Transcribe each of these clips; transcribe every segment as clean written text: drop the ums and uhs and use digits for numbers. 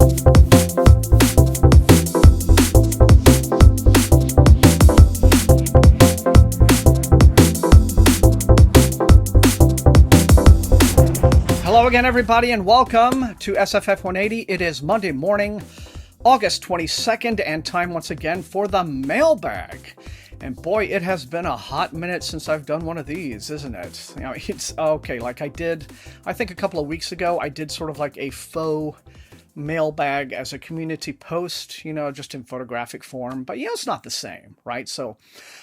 Hello again, everybody, and welcome to SFF180. It is Monday morning, August 22nd, and time once again for the Mailbag. And boy, it has been a hot minute since I've done one of these, isn't it? You know, it's okay, like I think a couple of weeks ago, I did sort of like a faux mailbag as a community post, just in photographic form, but it's not the same, right? So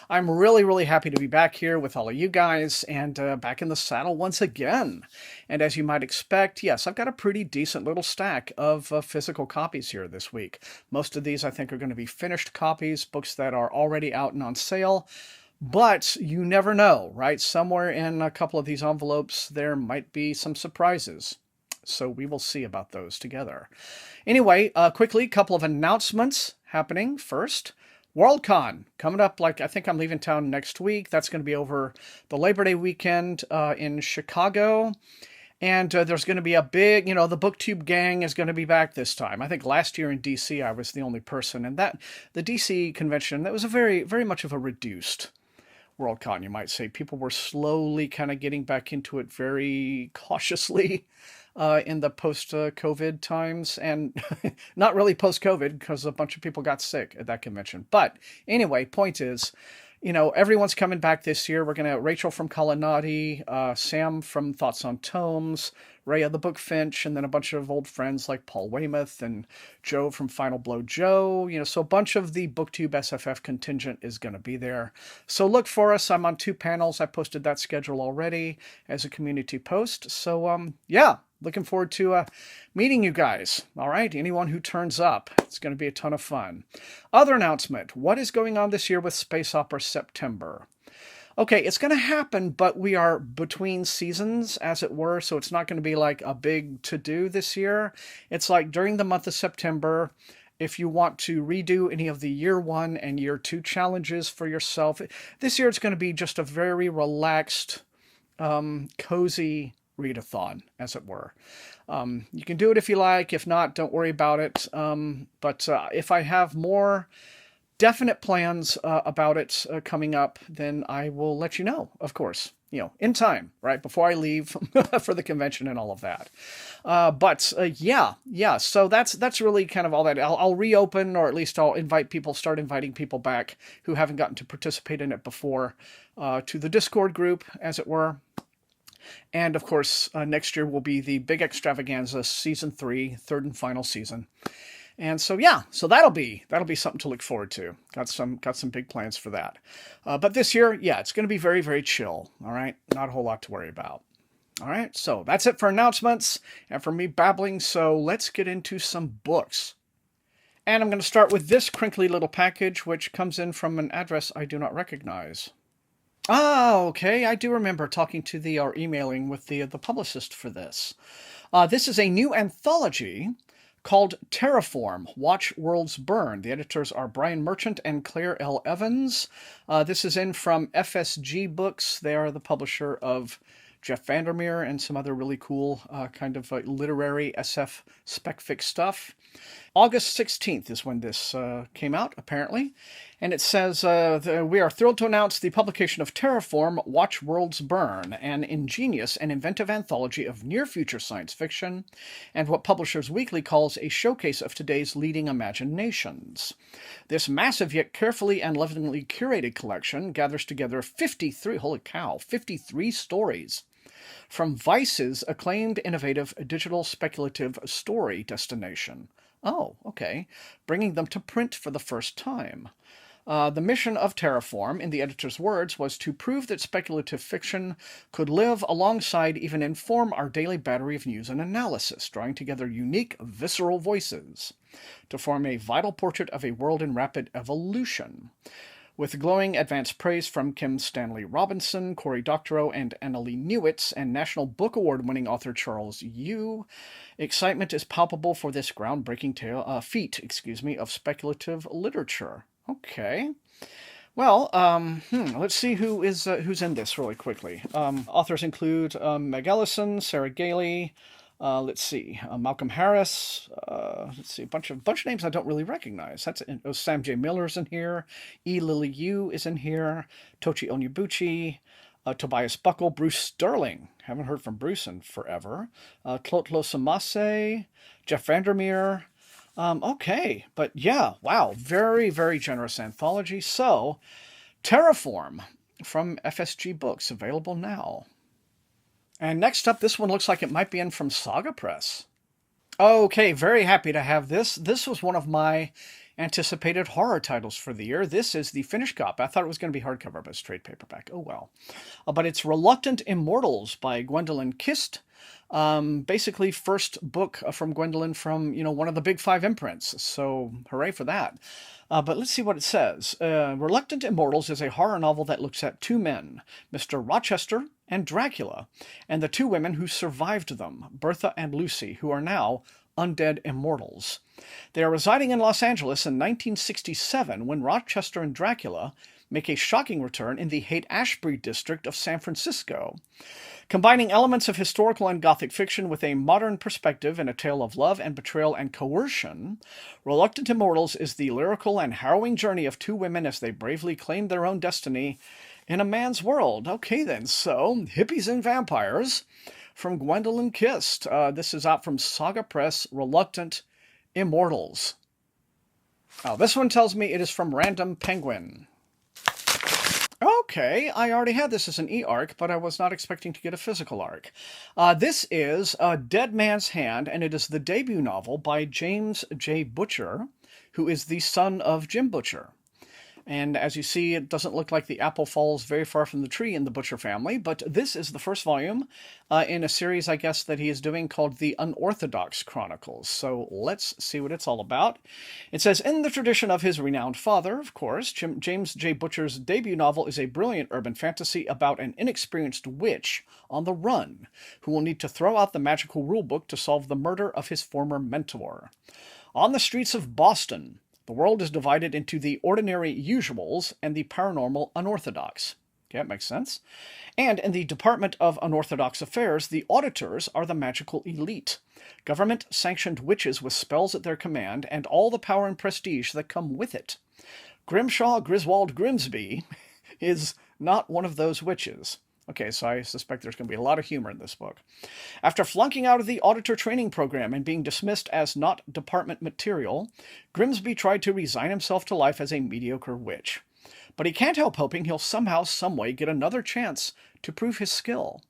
I'm really happy to be back here with all of you guys and back in the saddle once again. And as you might expect, yes, I've got a pretty decent little stack of physical copies here this week. Most of these I think are going to be finished copies, books that are already out and on sale. But you never know, right? Somewhere in a couple of these envelopes, there might be some surprises. So we will see about those together. Anyway, quickly, a couple of announcements happening. First, Worldcon coming up. I think I'm leaving town next week. That's going to be over the Labor Day weekend in Chicago. And there's going to be a big, the BookTube gang is going to be back this time. I think last year in DC, I was the only person. And the DC convention, that was a very much of a reduced Worldcon, you might say. People were slowly kind of getting back into it very cautiously. In the post-COVID times, and not really post-COVID because a bunch of people got sick at that convention. But anyway, point is, everyone's coming back this year. We're going to Rachel from Kalanati, Sam from Thoughts on Tomes, Rhea the Bookfinch, and then a bunch of old friends like Paul Weymouth and Joe from Final Blow Joe. So a bunch of the BookTube SFF contingent is going to be there. So look for us. I'm on 2 panels. I posted that schedule already as a community post. So yeah. Looking forward to meeting you guys. All right, anyone who turns up, it's going to be a ton of fun. Other announcement, what is going on this year with Space Opera September? Okay, it's going to happen, but we are between seasons, as it were, so it's not going to be like a big to-do this year. It's like during the month of September, if you want to redo any of the year 1 and year 2 challenges for yourself, this year it's going to be just a very relaxed, cozy readathon, as it were. You can do it if you like. If not, don't worry about it. But if I have more definite plans about it coming up, then I will let you know, of course, in time, right, before I leave for the convention and all of that. Yeah. So that's really kind of all that. I'll reopen, or at least I'll start inviting people back who haven't gotten to participate in it before to the Discord group, as it were. And of course, next year will be the big extravaganza, season 3, third and final season. And so that'll be something to look forward to. Got some big plans for that. But this year, it's going to be very chill. All right, not a whole lot to worry about. All right, so that's it for announcements and for me babbling. So let's get into some books. And I'm going to start with this crinkly little package, which comes in from an address I do not recognize. Ah, okay. I do remember talking to or emailing with the publicist for this. This is a new anthology called Terraform, Watch Worlds Burn. The editors are Brian Merchant and Claire L. Evans. This is in from FSG Books. They are the publisher of Jeff Vandermeer and some other really cool kind of literary SF spec-fic stuff. August 16th is when this came out, apparently. And it says, we are thrilled to announce the publication of Terraform, Watch Worlds Burn, an ingenious and inventive anthology of near-future science fiction, and what Publishers Weekly calls a showcase of today's leading imaginations. This massive yet carefully and lovingly curated collection gathers together 53 stories from Vice's acclaimed innovative digital speculative story destination. Oh, okay. Bringing them to print for the first time. The mission of Terraform, in the editor's words, was to prove that speculative fiction could live alongside, even inform, our daily battery of news and analysis, drawing together unique, visceral voices to form a vital portrait of a world in rapid evolution. With glowing advance praise from Kim Stanley Robinson, Cory Doctorow, and Annalee Newitz, and National Book Award-winning author Charles Yu, excitement is palpable for this groundbreaking feat of speculative literature. Okay. Well, let's see who's in this really quickly. Authors include Meg Ellison, Sarah Gailey, let's see, Malcolm Harris, let's see, a bunch of names I don't really recognize. That's Sam J. Miller's in here. E. Lily Yu is in here. Tochi Onyebuchi. Tobias Buckle, Bruce Sterling. Haven't heard from Bruce in forever. Tlotlo Samase, Jeff Vandermeer. Okay, but yeah, wow, very, very generous anthology. So, Terraform from FSG Books, available now. And next up, this one looks like it might be in from Saga Press. Okay, very happy to have this. This was one of my anticipated horror titles for the year. This is the finished copy. I thought it was going to be hardcover, but it's trade paperback. Oh well. But it's Reluctant Immortals by Gwendolyn Kist. Basically, first book from Gwendolyn from, one of the big 5 imprints. So hooray for that. But let's see what it says. Reluctant Immortals is a horror novel that looks at 2 men, Mr. Rochester and Dracula, and the 2 women who survived them, Bertha and Lucy, who are now undead immortals. They are residing in Los Angeles in 1967 when Rochester and Dracula make a shocking return in the Haight-Ashbury district of San Francisco. Combining elements of historical and gothic fiction with a modern perspective in a tale of love and betrayal and coercion, Reluctant Immortals is the lyrical and harrowing journey of 2 women as they bravely claim their own destiny in a man's world. Okay then, so hippies and vampires from Gwendolyn Kist. This is out from Saga Press, Reluctant Immortals. Oh, this one tells me it is from Random Penguin. Okay, I already had this as an e-arc, but I was not expecting to get a physical arc. This is Dead Man's Hand, and it is the debut novel by James J. Butcher, who is the son of Jim Butcher. And as you see, it doesn't look like the apple falls very far from the tree in the Butcher family, but this is the first volume in a series, I guess, that he is doing called The Unorthodox Chronicles. So let's see what it's all about. It says, in the tradition of his renowned father, of course, James J. Butcher's debut novel is a brilliant urban fantasy about an inexperienced witch on the run who will need to throw out the magical rulebook to solve the murder of his former mentor. On the streets of Boston, the world is divided into the ordinary usuals and the paranormal unorthodox. Okay, that makes sense. And in the Department of Unorthodox Affairs, the auditors are the magical elite. Government-sanctioned witches with spells at their command and all the power and prestige that come with it. Grimshaw Griswold Grimsby is not one of those witches. Okay, so I suspect there's going to be a lot of humor in this book. After flunking out of the auditor training program and being dismissed as not department material, Grimsby tried to resign himself to life as a mediocre witch. But he can't help hoping he'll somehow, someway get another chance to prove his skill.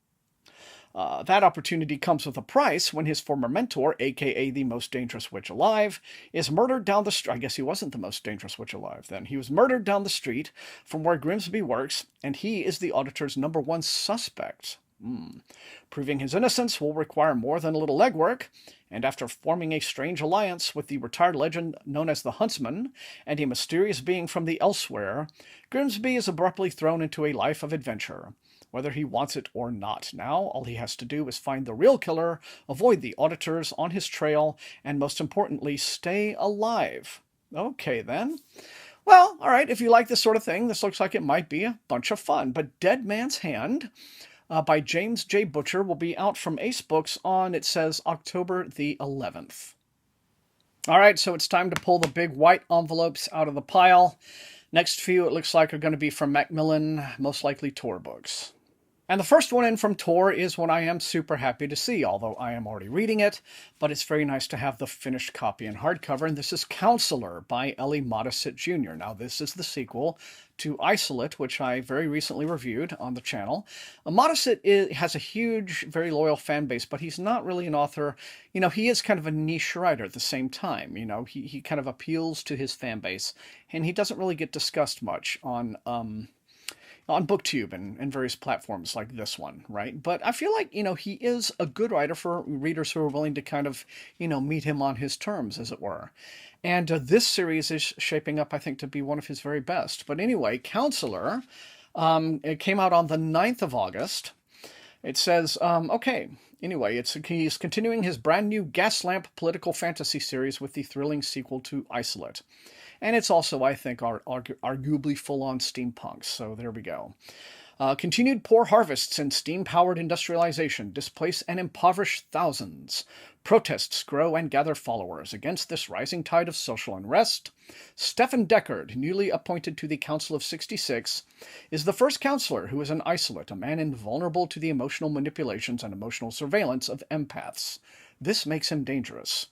That opportunity comes with a price when his former mentor, a.k.a. the most dangerous witch alive, is murdered down the street. I guess he wasn't the most dangerous witch alive then. He was murdered down the street from where Grimsby works, and he is the auditor's #1 suspect. Proving his innocence will require more than a little legwork, and after forming a strange alliance with the retired legend known as the Huntsman and a mysterious being from the elsewhere, Grimsby is abruptly thrown into a life of adventure. Whether he wants it or not. Now, all he has to do is find the real killer, avoid the auditors on his trail, and most importantly, stay alive. Okay, then. Well, all right, if you like this sort of thing, this looks like it might be a bunch of fun. But Dead Man's Hand by James J. Butcher will be out from Ace Books on, it says, October the 11th. All right, so it's time to pull the big white envelopes out of the pile. Next few, it looks like, are going to be from Macmillan, most likely Tor books. And the first one in from Tor is one I am super happy to see, although I am already reading it, but it's very nice to have the finished copy in hardcover, and this is Counselor by Ellie Modesitt Jr. Now, this is the sequel to Isolate, which I very recently reviewed on the channel. Modesitt has a huge, very loyal fan base, but he's not really an author. He is kind of a niche writer at the same time. He kind of appeals to his fan base, and he doesn't really get discussed much on BookTube and various platforms like this one, right? But I feel like, he is a good writer for readers who are willing to kind of, meet him on his terms, as it were. And this series is shaping up, I think, to be one of his very best. But anyway, Counselor, it came out on the 9th of August. It says, anyway, he's continuing his brand new Gaslamp political fantasy series with the thrilling sequel to Isolate. And it's also, I think, arguably full-on steampunk, so there we go. Continued poor harvests and steam-powered industrialization displace and impoverish thousands. Protests grow and gather followers against this rising tide of social unrest. Stefan Deckard, newly appointed to the Council of 66, is the first counselor who is an isolate, a man invulnerable to the emotional manipulations and emotional surveillance of empaths. This makes him dangerous.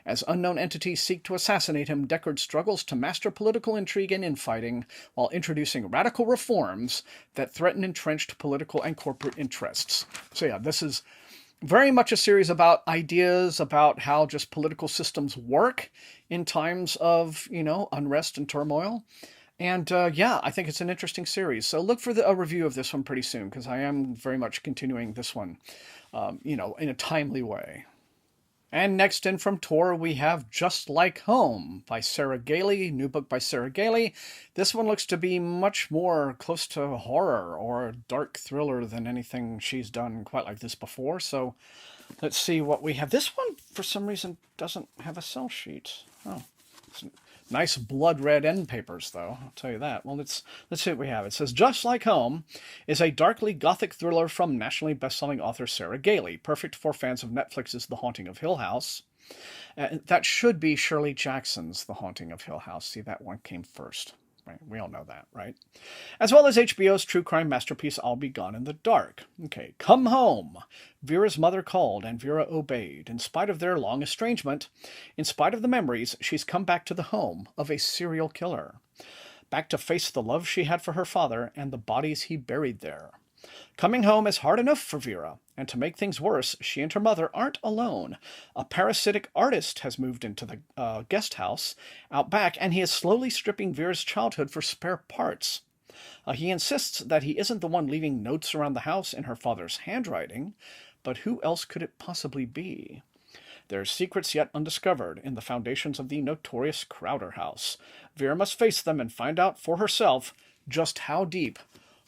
As unknown entities seek to assassinate him, Deckard struggles to master political intrigue and infighting while introducing radical reforms that threaten entrenched political and corporate interests. So yeah, this is very much a series about ideas about how just political systems work in times of, unrest and turmoil. And yeah, I think it's an interesting series. So look for a review of this one pretty soon, because I am very much continuing this one, in a timely way. And next in from Tor, we have Just Like Home by Sarah Gailey, new book by Sarah Gailey. This one looks to be much more close to horror or dark thriller than anything she's done quite like this before. So let's see what we have. This one, for some reason, doesn't have a sell sheet. Oh, it's nice blood red end papers, though. I'll tell you that. Well, let's see what we have. It says, Just Like Home is a darkly gothic thriller from nationally best-selling author Sarah Gailey, perfect for fans of Netflix's The Haunting of Hill House. That should be Shirley Jackson's The Haunting of Hill House. See, that one came first. Right? We all know that, right? As well as HBO's true crime masterpiece, I'll Be Gone in the Dark. Okay, come home. Vera's mother called, and Vera obeyed. In spite of their long estrangement, in spite of the memories, she's come back to the home of a serial killer. Back to face the love she had for her father and the bodies he buried there. Coming home is hard enough for Vera, and to make things worse, she and her mother aren't alone. A parasitic artist has moved into the guest house out back, and he is slowly stripping Vera's childhood for spare parts. He insists that he isn't the one leaving notes around the house in her father's handwriting, but who else could it possibly be? There's secrets yet undiscovered in the foundations of the notorious Crowder house. Vera must face them and find out for herself just how deep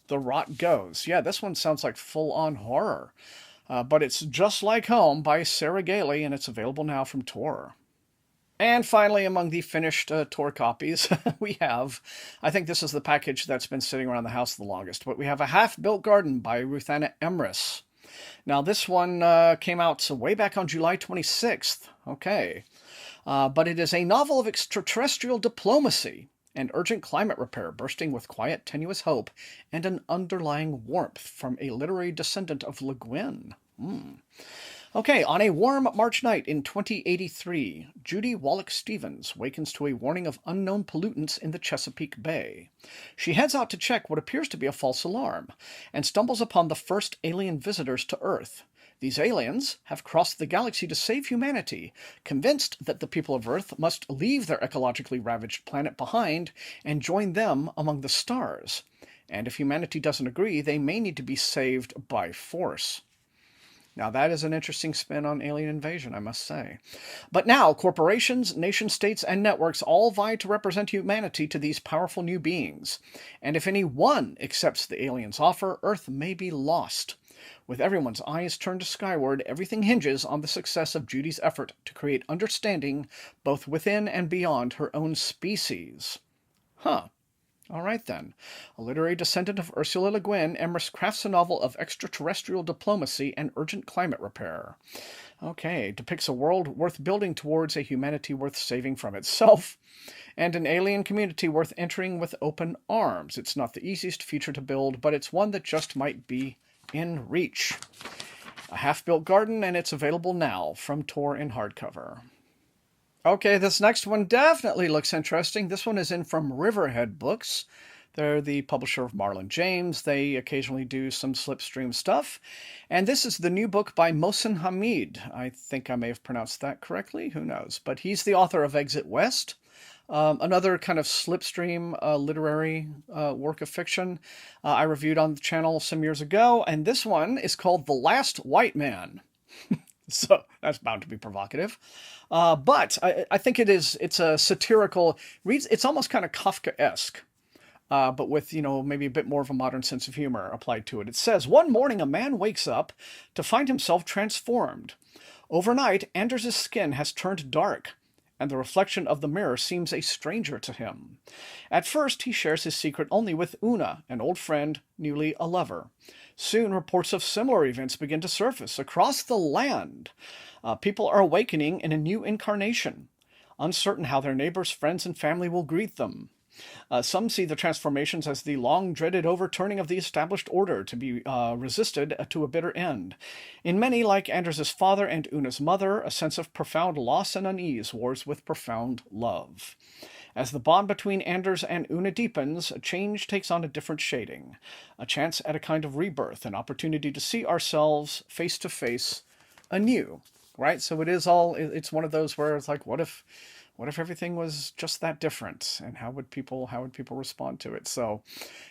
the rot goes. Yeah, this one sounds like full-on horror. But it's Just Like Home by Sarah Gailey, and it's available now from Tor. And finally, among the finished Tor copies, we have, I think this is the package that's been sitting around the house the longest, but we have A Half-Built Garden by Ruthanna Emrys. Now, this one came out way back on July 26th. Okay. But it is a novel of extraterrestrial diplomacy and urgent climate repair, bursting with quiet, tenuous hope and an underlying warmth from a literary descendant of Le Guin. Okay, on a warm March night in 2083, Judy Wallach-Stevens wakens to a warning of unknown pollutants in the Chesapeake Bay. She heads out to check what appears to be a false alarm, and stumbles upon the first alien visitors to Earth. These aliens have crossed the galaxy to save humanity, convinced that the people of Earth must leave their ecologically ravaged planet behind and join them among the stars. And if humanity doesn't agree, they may need to be saved by force. Now, that is an interesting spin on alien invasion, I must say. But now, corporations, nation-states, and networks all vie to represent humanity to these powerful new beings. And if any one accepts the aliens' offer, Earth may be lost. With everyone's eyes turned to skyward, everything hinges on the success of Judy's effort to create understanding both within and beyond her own species. Huh. All right, then. A literary descendant of Ursula Le Guin, Emrys crafts a novel of extraterrestrial diplomacy and urgent climate repair. Okay, depicts a world worth building towards, a humanity worth saving from itself, and an alien community worth entering with open arms. It's not the easiest future to build, but it's one that just might be in reach. A Half-Built Garden, and it's available now from Tor in hardcover. Okay, this next one definitely looks interesting. This one is in from Riverhead Books. They're the publisher of Marlon James. They occasionally do some Slipstream stuff. And this is the new book by Mohsen Hamid. I think I may have pronounced that correctly. Who knows? But he's the author of Exit West, another kind of Slipstream literary work of fiction I reviewed on the channel some years ago. And this one is called The Last White Man. So that's bound to be provocative. But I think it's a satirical, it's almost kind of Kafka-esque. But with, maybe a bit more of a modern sense of humor applied to it. It says, one morning a man wakes up to find himself transformed. Overnight, Anders' skin has turned dark, and the reflection of the mirror seems a stranger to him. At first, he shares his secret only with Una, an old friend, newly a lover. Soon, reports of similar events begin to surface across the land. People are awakening in a new incarnation, uncertain how their neighbors, friends, and family will greet them. Some see the transformations as the long-dreaded overturning of the established order to be resisted to a bitter end. In many, like Anders' father and Una's mother, a sense of profound loss and unease wars with profound love. As the bond between Anders and Una deepens, change takes on a different shading, a chance at a kind of rebirth, an opportunity to see ourselves face to face anew, right? So it's one of those where it's like, what if everything was just that different, and how would people respond to it? So,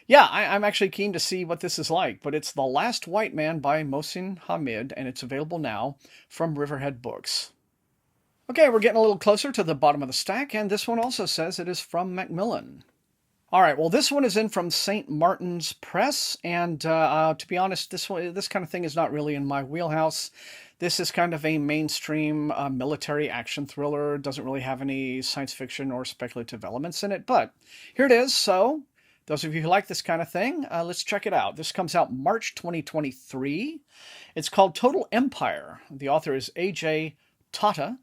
yeah, I'm actually keen to see what this is like. But it's The Last White Man by Mohsin Hamid, and it's available now from Riverhead Books. Okay, we're getting a little closer to the bottom of the stack, and this one also says it is from Macmillan. All right, well, this one is in from St. Martin's Press, and to be honest, this kind of thing is not really in my wheelhouse. This is kind of a mainstream military action thriller. It doesn't really have any science fiction or speculative elements in it, but here it is. So, those of you who like this kind of thing, let's check it out. This comes out March 2023. It's called Total Empire. The author is A.J. Tata.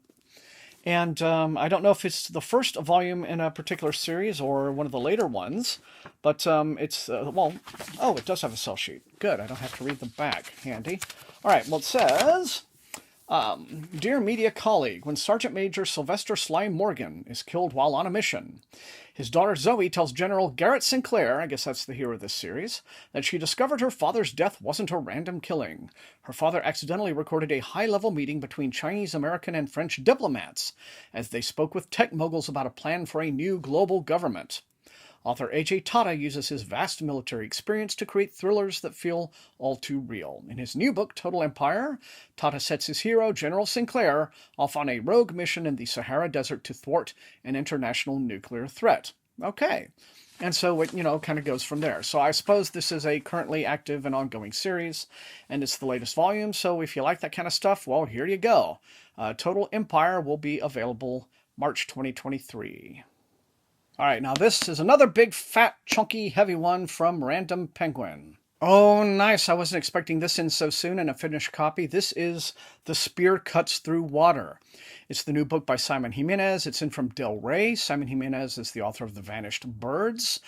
And I don't know if it's the first volume in a particular series or one of the later ones, but it does have a cell sheet. Good, I don't have to read the back. Handy. All right, well, it says, Dear media colleague, when Sergeant Major Sylvester Sly Morgan is killed while on a mission, his daughter Zoe tells General Garrett Sinclair, I guess that's the hero of this series, that she discovered her father's death wasn't a random killing. Her father accidentally recorded a high-level meeting between Chinese, American, and French diplomats as they spoke with tech moguls about a plan for a new global government. Author A.J. Tata uses his vast military experience to create thrillers that feel all too real. In his new book, Total Empire, Tata sets his hero, General Sinclair, off on a rogue mission in the Sahara Desert to thwart an international nuclear threat. Okay. And so it, kind of goes from there. So I suppose this is a currently active and ongoing series, and it's the latest volume. So if you like that kind of stuff, well, here you go. Total Empire will be available March 2023. All right, now this is another big, fat, chunky, heavy one from Random Penguin. Oh, nice. I wasn't expecting this in so soon in a finished copy. This is The Spear Cuts Through Water. It's the new book by Simon Jimenez. It's in from Del Rey. Simon Jimenez is the author of The Vanished Birds.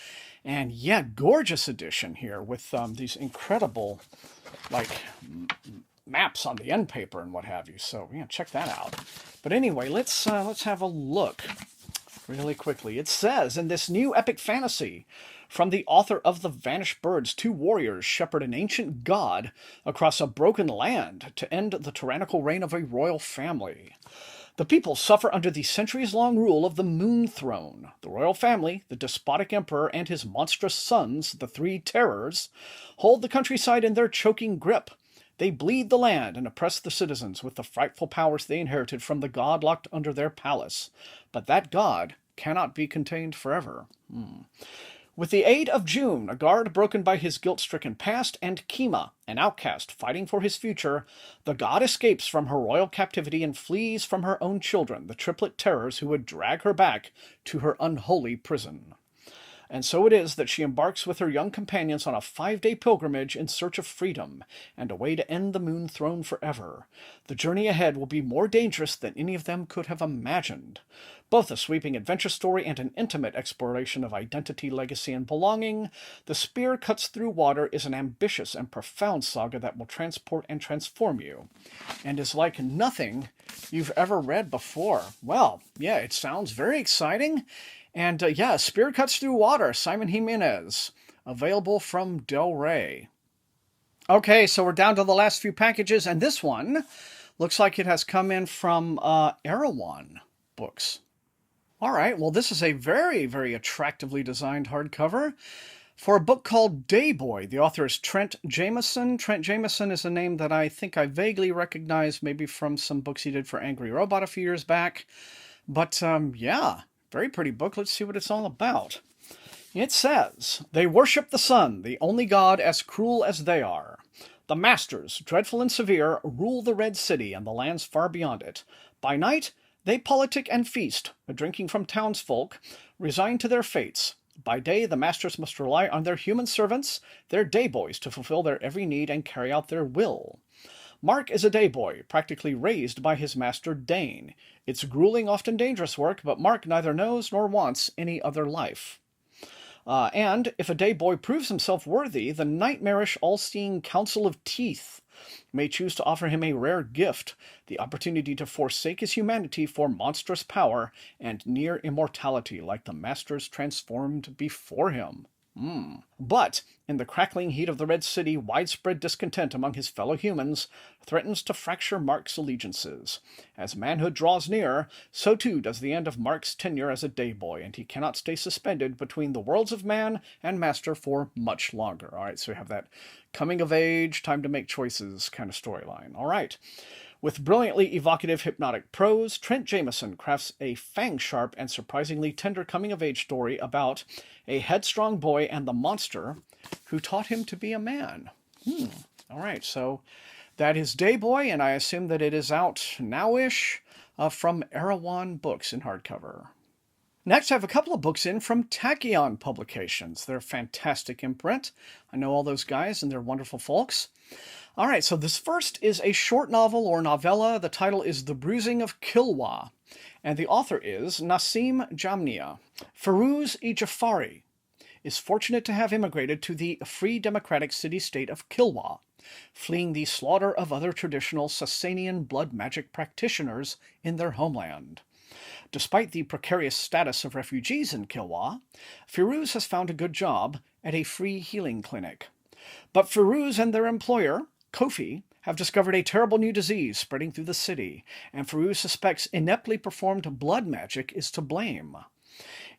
And yeah, gorgeous edition here with these incredible, maps on the end paper and what have you. So, yeah, check that out. But anyway, let's have a look. Really quickly. It says, in this new epic fantasy, from the author of The Vanished Birds, two warriors shepherd an ancient god across a broken land to end the tyrannical reign of a royal family. The people suffer under the centuries-long rule of the Moon Throne. The royal family, the despotic emperor, and his monstrous sons, the Three Terrors, hold the countryside in their choking grip. They bleed the land and oppress the citizens with the frightful powers they inherited from the god locked under their palace. But that god cannot be contained forever. With the aid of June, a guard broken by his guilt-stricken past, and Kima, an outcast fighting for his future, the god escapes from her royal captivity and flees from her own children, the triplet terrors who would drag her back to her unholy prison. And so it is that she embarks with her young companions on a 5-day pilgrimage in search of freedom and a way to end the Moon Throne forever. The journey ahead will be more dangerous than any of them could have imagined. Both a sweeping adventure story and an intimate exploration of identity, legacy, and belonging, The Spear Cuts Through Water is an ambitious and profound saga that will transport and transform you, and is like nothing you've ever read before. Well, yeah, it sounds very exciting. And Spear Cuts Through Water, Simon Jimenez, available from Del Rey. Okay, so we're down to the last few packages, and this one looks like it has come in from Erewhon Books. All right, well, this is a very, very attractively designed hardcover for a book called Dayboy. The author is Trent Jameson. Trent Jameson is a name that I think I vaguely recognize, maybe from some books he did for Angry Robot a few years back. But, very pretty book. Let's see what it's all about. It says, they worship the sun, the only god as cruel as they are. The masters, dreadful and severe, rule the Red City and the lands far beyond it. By night, They politic and feast, drinking from townsfolk, resigned to their fates. By day, the masters must rely on their human servants, their dayboys, to fulfill their every need and carry out their will. Mark is a dayboy, practically raised by his master Dane. It's grueling, often dangerous work, but Mark neither knows nor wants any other life. And if a dayboy proves himself worthy, the nightmarish, all-seeing Council of Teeth may choose to offer him a rare gift, the opportunity to forsake his humanity for monstrous power and near immortality, like the masters transformed before him. But, in the crackling heat of the Red City, widespread discontent among his fellow humans threatens to fracture Mark's allegiances. As manhood draws near, so too does the end of Mark's tenure as a dayboy, and he cannot stay suspended between the worlds of man and master for much longer. All right, so we have that coming of age, time to make choices kind of storyline. All right. With brilliantly evocative hypnotic prose, Trent Jameson crafts a fang-sharp and surprisingly tender coming-of-age story about a headstrong boy and the monster who taught him to be a man. All right, so that is Dayboy, and I assume that it is out now-ish from Erewhon Books in hardcover. Next, I have a couple of books in from Tachyon Publications. They're a fantastic imprint. I know all those guys, and they're wonderful folks. All right, so this first is a short novel or novella. The title is The Bruising of Kilwa, and the author is Nassim Jamnia. Ferouz-e Jafari is fortunate to have immigrated to the free democratic city-state of Kilwa, fleeing the slaughter of other traditional Sasanian blood magic practitioners in their homeland. Despite the precarious status of refugees in Kilwa, Ferouz has found a good job at a free healing clinic. But Ferouz and their employer, Kofi, have discovered a terrible new disease spreading through the city, and Ferouz suspects ineptly performed blood magic is to blame.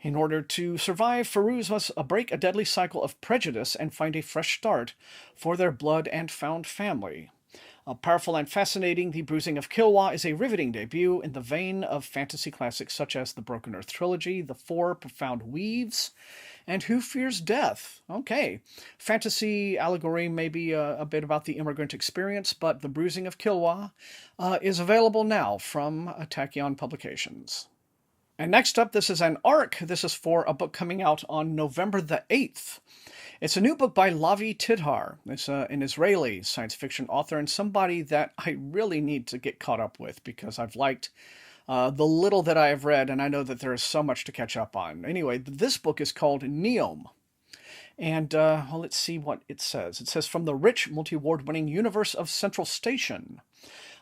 In order to survive, Ferouz must break a deadly cycle of prejudice and find a fresh start for their blood and found family. Powerful and fascinating, The Bruising of Kilwa is a riveting debut in the vein of fantasy classics such as the Broken Earth trilogy, The Four Profound Weaves, and Who Fears Death? Okay. Fantasy allegory may be a bit about the immigrant experience, but The Bruising of Kilwa is available now from Tachyon Publications. And next up, this is an ARC. This is for a book coming out on November the 8th. It's a new book by Lavi Tidhar. It's an Israeli science fiction author and somebody that I really need to get caught up with because I've liked the little that I have read, and I know that there is so much to catch up on. Anyway, this book is called Neom. And well, let's see what it says. It says, from the rich, multi-award-winning universe of Central Station.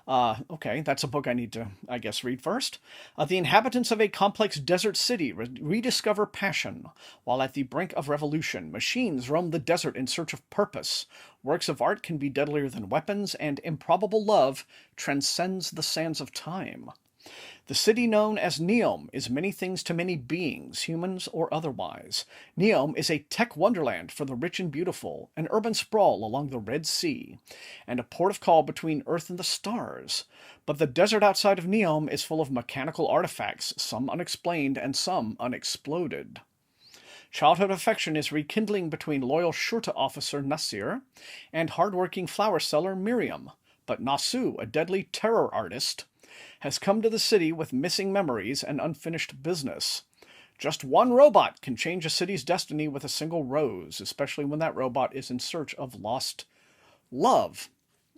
Okay, that's a book I need to, I guess, read first. The inhabitants of a complex desert city rediscover passion. While at the brink of revolution, machines roam the desert in search of purpose. Works of art can be deadlier than weapons, and improbable love transcends the sands of time. The city known as Neom is many things to many beings, humans or otherwise. Neom is a tech wonderland for the rich and beautiful, an urban sprawl along the Red Sea, and a port of call between Earth and the stars. But the desert outside of Neom is full of mechanical artifacts, some unexplained and some unexploded. Childhood affection is rekindling between loyal Shurta officer Nasir and hardworking flower seller Miriam. But Nasu, a deadly terror artist, has come to the city with missing memories and unfinished business. Just one robot can change a city's destiny with a single rose, especially when that robot is in search of lost love.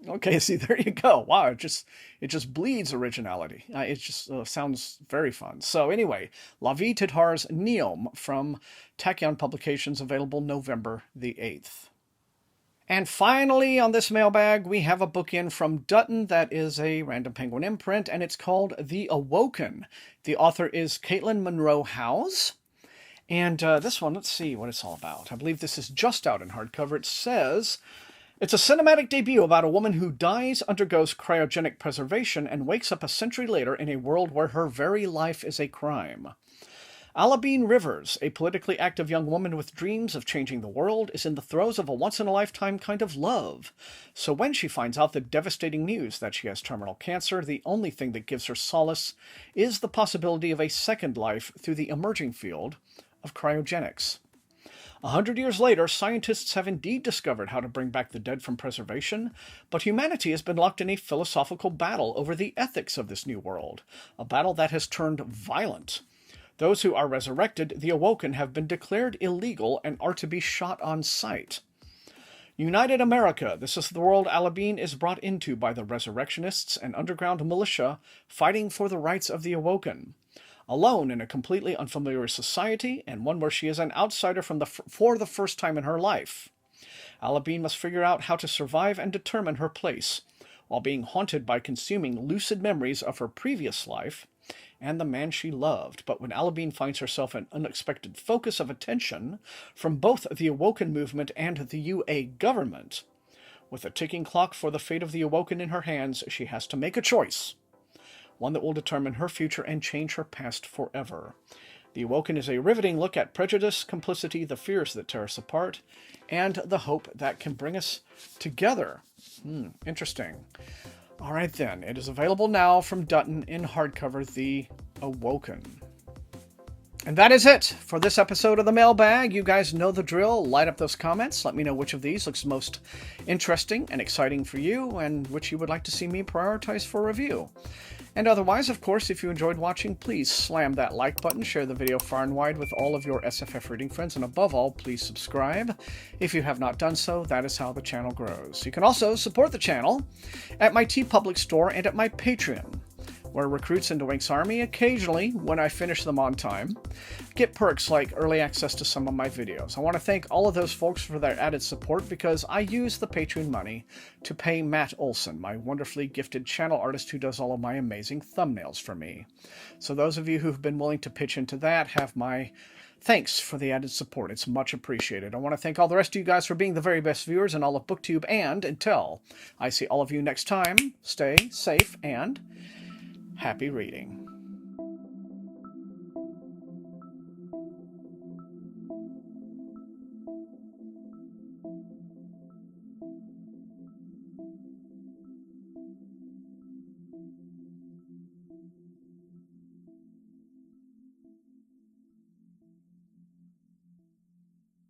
Okay, see, there you go. Wow, it just bleeds originality. It just sounds very fun. So anyway, Lavi Tidhar's Neom from Tachyon Publications, available November the 8th. And finally, on this mailbag, we have a book in from Dutton that is a Random Penguin imprint, and it's called The Awoken. The author is Caitlin Monroe Howes. And this one, let's see what it's all about. I believe this is just out in hardcover. It says, it's a cinematic debut about a woman who dies, undergoes cryogenic preservation, and wakes up a century later in a world where her very life is a crime. Alabine Rivers, a politically active young woman with dreams of changing the world, is in the throes of a once-in-a-lifetime kind of love. So when she finds out the devastating news that she has terminal cancer, the only thing that gives her solace is the possibility of a second life through the emerging field of cryogenics. 100 years later, scientists have indeed discovered how to bring back the dead from preservation, but humanity has been locked in a philosophical battle over the ethics of this new world, a battle that has turned violent. Those who are resurrected, the Awoken, have been declared illegal and are to be shot on sight. United America, this is the world Alabine is brought into by the resurrectionists and underground militia fighting for the rights of the Awoken. Alone in a completely unfamiliar society, and one where she is an outsider for the first time in her life. Alabine must figure out how to survive and determine her place, while being haunted by consuming lucid memories of her previous life and the man she loved. But when Alabine finds herself an unexpected focus of attention from both the Awoken movement and the UA government, with a ticking clock for the fate of the Awoken in her hands, she has to make a choice. One that will determine her future and change her past forever. The Awoken is a riveting look at prejudice, complicity, the fears that tear us apart, and the hope that can bring us together. Interesting. All right then, it is available now from Dutton in hardcover, The Awoken. And that is it for this episode of the Mailbag. You guys know the drill. Light up those comments. Let me know which of these looks most interesting and exciting for you, and which you would like to see me prioritize for review. And otherwise, of course, if you enjoyed watching, please slam that like button, share the video far and wide with all of your SFF reading friends, and above all, please subscribe. If you have not done so, that is how the channel grows. You can also support the channel at my TeePublic store and at my Patreon, where recruits into Wink's Army, occasionally, when I finish them on time, get perks like early access to some of my videos. I want to thank all of those folks for their added support, because I use the Patreon money to pay Matt Olson, my wonderfully gifted channel artist who does all of my amazing thumbnails for me. So those of you who've been willing to pitch into that have my thanks for the added support. It's much appreciated. I want to thank all the rest of you guys for being the very best viewers in all of BookTube, and until I see all of you next time, stay safe and happy reading.